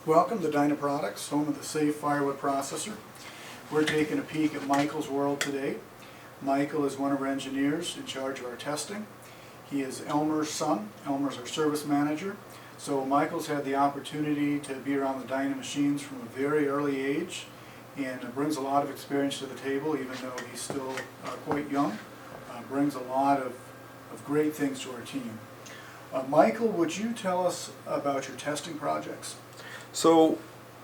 Welcome to Dyna Products, home of the safe firewood processor. We're taking a peek at Michael's world today. Michael is one of our engineers in charge of our testing. He is Elmer's son. Elmer's our service manager. So Michael's had the opportunity to be around the Dyna machines from a very early age and brings a lot of experience to the table, even though he's still quite young. Brings a lot of great things to our team. Michael, would you tell us about your testing projects? So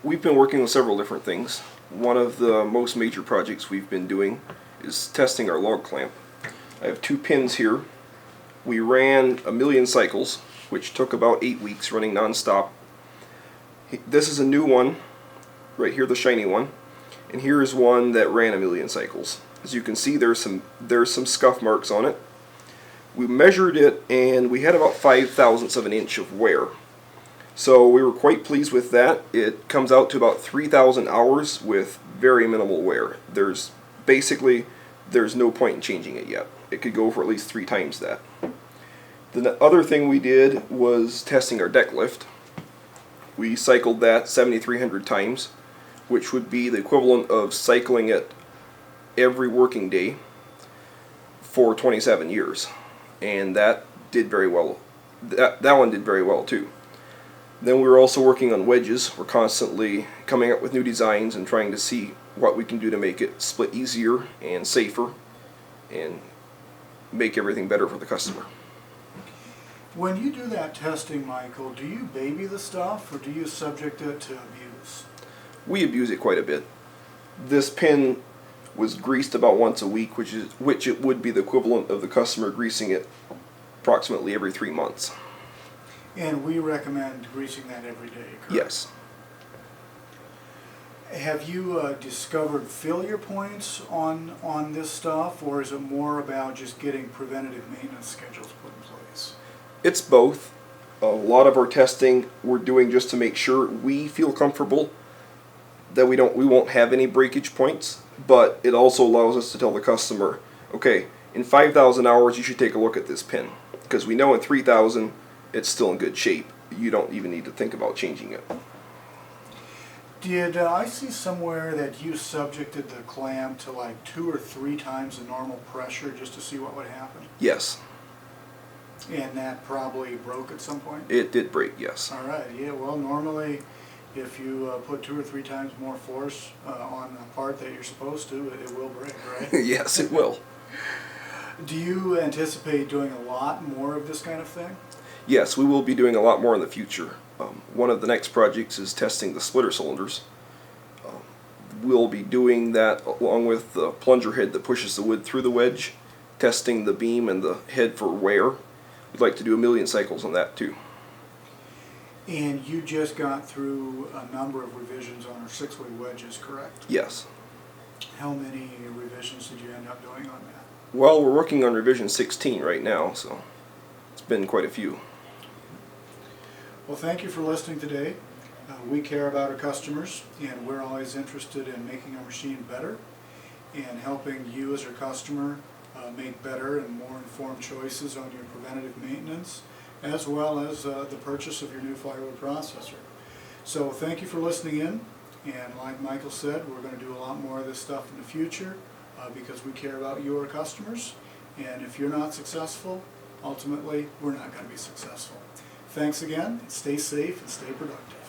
we've been working on several different things. One of the most major projects we've been doing is testing our log clamp. I have 2 pins here. We ran 1,000,000 cycles, which took about 8 weeks running non-stop. This is a new one, right here, the shiny one, and here is one that ran 1,000,000 cycles. As you can see, there's some scuff marks on it. We measured it and we had about 5/1000ths of an inch of wear. So we were quite pleased with that. It comes out to about 3,000 hours with very minimal wear. There's no point in changing it yet. It could go for at least 3 times that. The other thing we did was testing our deck lift. We cycled that 7,300 times, which would be the equivalent of cycling it every working day for 27 years. And that did very well. That one did very well too. Then we were also working on wedges. We're constantly coming up with new designs and trying to see what we can do to make it split easier and safer and make everything better for the customer. When you do that testing, Michael, do you baby the stuff or do you subject it to abuse? We abuse it quite a bit. This pin was greased about once a week, which it would be the equivalent of the customer greasing it approximately every 3 months. And we recommend greasing that every day, correct? Yes. Have you discovered failure points on this stuff, or is it more about just getting preventative maintenance schedules put in place? It's both. A lot of our testing we're doing just to make sure we feel comfortable that we won't have any breakage points, but it also allows us to tell the customer, okay, in 5,000 hours you should take a look at this pin, because we know in 3,000 it's still in good shape. You don't even need to think about changing it. Did I see somewhere that you subjected the clamp to like 2 or 3 times the normal pressure just to see what would happen? Yes. And that probably broke at some point? It did break, yes. All right, yeah, well normally if you put 2 or 3 times more force on a part that you're supposed to, it will break, right? Yes, it will. Do you anticipate doing a lot more of this kind of thing? Yes, we will be doing a lot more in the future. One of the next projects is testing the splitter cylinders. We'll be doing that along with the plunger head that pushes the wood through the wedge, testing the beam and the head for wear. We'd like to do 1,000,000 cycles on that too. And you just got through a number of revisions on our 6-way wedges, correct? Yes. How many revisions did you end up doing on that? Well, we're working on revision 16 right now, so it's been quite a few. Well, thank you for listening today. We care about our customers, and we're always interested in making our machine better and helping you as our customer make better and more informed choices on your preventative maintenance, as well as the purchase of your new firewood processor. So thank you for listening in, and like Michael said, we're going to do a lot more of this stuff in the future because we care about you, our customers, and if you're not successful, ultimately we're not going to be successful. Thanks again, and stay safe and stay productive.